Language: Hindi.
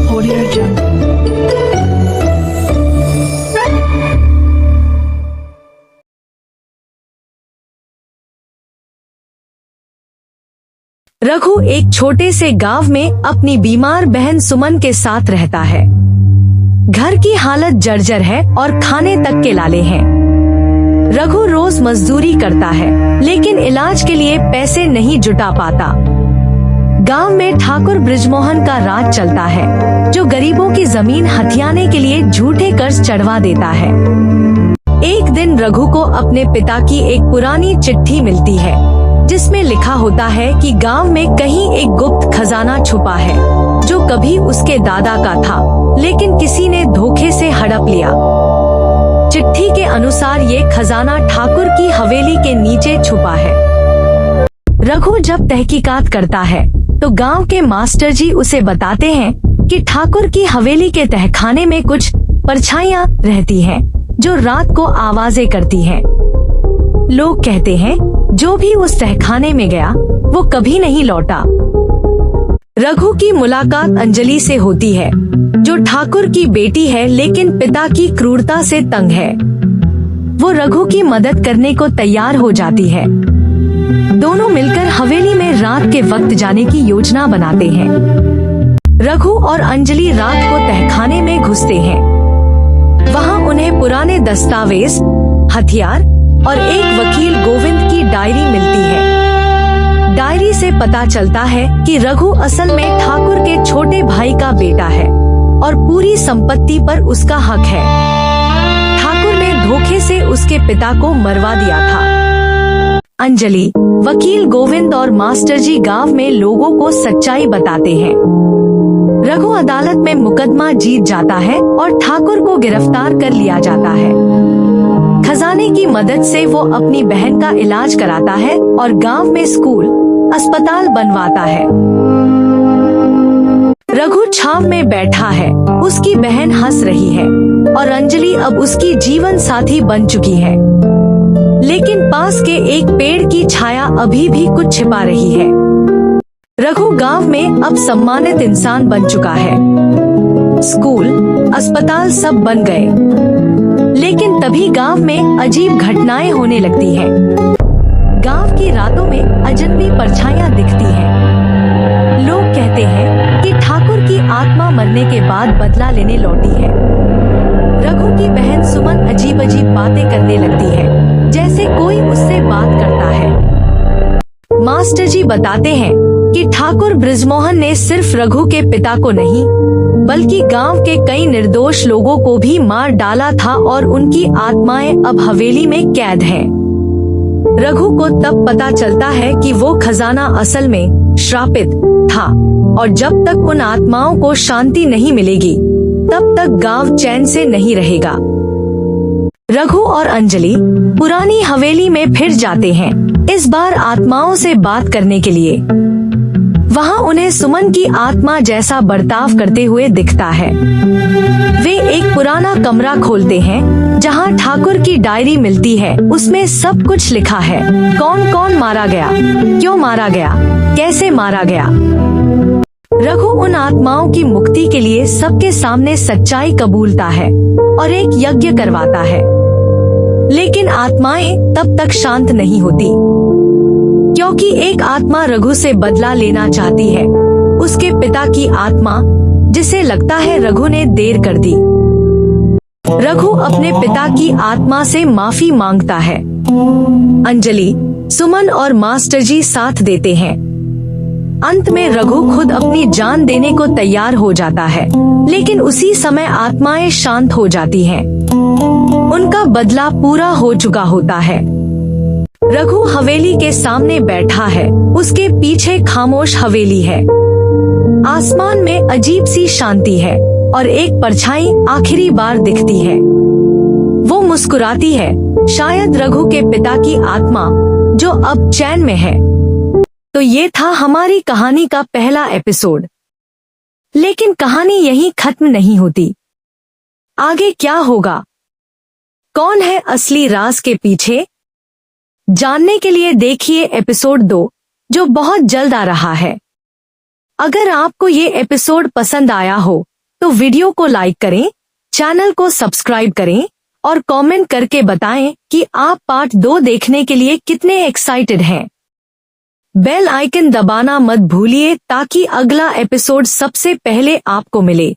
Audio Jungle. रघु एक छोटे से गांव में अपनी बीमार बहन सुमन के साथ रहता है। घर की हालत जर्जर है और खाने तक के लाले हैं। रघु रोज मजदूरी करता है, लेकिन इलाज के लिए पैसे नहीं जुटा पाता। गांव में ठाकुर बृजमोहन का राज चलता है, जो गरीबों की जमीन हथियाने के लिए झूठे कर्ज चढ़वा देता है। एक दिन रघु को अपने पिता की एक पुरानी चिट्ठी मिलती है, जिसमें लिखा होता है कि गांव में कहीं एक गुप्त खजाना छुपा है, जो कभी उसके दादा का था, लेकिन किसी ने धोखे से हड़प लिया। चिट्ठी के अनुसार ये खजाना ठाकुर की हवेली के नीचे छुपा है। रघु जब तहकीकात करता है तो गांव के मास्टर जी उसे बताते हैं कि ठाकुर की हवेली के तहखाने में कुछ परछाइयां रहती हैं, जो रात को आवाजें करती हैं। लोग कहते हैं जो भी उस तहखाने में गया वो कभी नहीं लौटा। रघु की मुलाकात अंजलि से होती है, जो ठाकुर की बेटी है लेकिन पिता की क्रूरता से तंग है। वो रघु की मदद करने को तैयार हो जाती है। दोनों मिलकर हवेली में रात के वक्त जाने की योजना बनाते हैं। रघु और अंजलि रात को तहखाने में घुसते हैं। वहाँ उन्हें पुराने दस्तावेज, हथियार और एक वकील गोविंद की डायरी मिलती है। डायरी से पता चलता है कि रघु असल में ठाकुर के छोटे भाई का बेटा है और पूरी संपत्ति पर उसका हक है। ठाकुर ने धोखे से उसके पिता को मरवा दिया था। अंजलि, वकील गोविंद और मास्टर जी गांव में लोगों को सच्चाई बताते हैं। रघु अदालत में मुकदमा जीत जाता है और ठाकुर को गिरफ्तार कर लिया जाता है। खजाने की मदद से वो अपनी बहन का इलाज कराता है और गांव में स्कूल, अस्पताल बनवाता है। रघु छाव में बैठा है, उसकी बहन हंस रही है और अंजलि अब उसकी जीवन साथी बन चुकी है। लेकिन पास के एक पेड़ की छाया अभी भी कुछ छिपा रही है। रघु गांव में अब सम्मानित इंसान बन चुका है। स्कूल, अस्पताल सब बन गए। लेकिन तभी गांव में अजीब घटनाएं होने लगती हैं। गांव की रातों में अजनबी परछाइयां दिखती हैं। लोग कहते हैं कि ठाकुर की आत्मा मरने के बाद बदला लेने लौटी है। रघु की बहन सुमन अजीब अजीब बातें करने लगती है, जैसे कोई उससे बात करता है। मास्टर जी बताते हैं कि ठाकुर बृजमोहन ने सिर्फ रघु के पिता को नहीं, बल्कि गांव के कई निर्दोष लोगों को भी मार डाला था और उनकी आत्माएं अब हवेली में कैद हैं। रघु को तब पता चलता है कि वो खजाना असल में श्रापित था और जब तक उन आत्माओं को शांति नहीं मिलेगी, तब तक गांव चैन से नहीं रहेगा। रघु और अंजलि पुरानी हवेली में फिर जाते हैं, इस बार आत्माओं से बात करने के लिए। वहाँ उन्हें सुमन की आत्मा जैसा बर्ताव करते हुए दिखता है। वे एक पुराना कमरा खोलते हैं, जहाँ ठाकुर की डायरी मिलती है। उसमें सब कुछ लिखा है, कौन कौन मारा गया, क्यों मारा गया, कैसे मारा गया। रघु उन आत्माओं की मुक्ति के लिए सबके सामने सच्चाई कबूलता है और एक यज्ञ करवाता है। लेकिन आत्माएं तब तक शांत नहीं होती, क्योंकि एक आत्मा रघु से बदला लेना चाहती है, उसके पिता की आत्मा, जिसे लगता है रघु ने देर कर दी। रघु अपने पिता की आत्मा से माफी मांगता है। अंजलि, सुमन और मास्टर जी साथ देते हैं। अंत में रघु खुद अपनी जान देने को तैयार हो जाता है, लेकिन उसी समय आत्माएं शांत हो जाती हैं। उनका बदला पूरा हो चुका होता है। रघु हवेली के सामने बैठा है, उसके पीछे खामोश हवेली है। आसमान में अजीब सी शांति है और एक परछाई आखिरी बार दिखती है। वो मुस्कुराती है, शायद रघु के पिता की आत्मा, जो अब चैन में है। तो ये था हमारी कहानी का पहला एपिसोड। लेकिन कहानी यहीं खत्म नहीं होती। आगे क्या होगा? कौन है असली राज के पीछे? जानने के लिए देखिए एपिसोड 2, जो बहुत जल्द आ रहा है। अगर आपको ये एपिसोड पसंद आया हो तो वीडियो को लाइक करें, चैनल को सब्सक्राइब करें और कमेंट करके बताएं कि आप पार्ट 2 देखने के लिए कितने एक्साइटेड हैं। बेल आइकन दबाना मत भूलिए ताकि अगला एपिसोड सबसे पहले आपको मिले।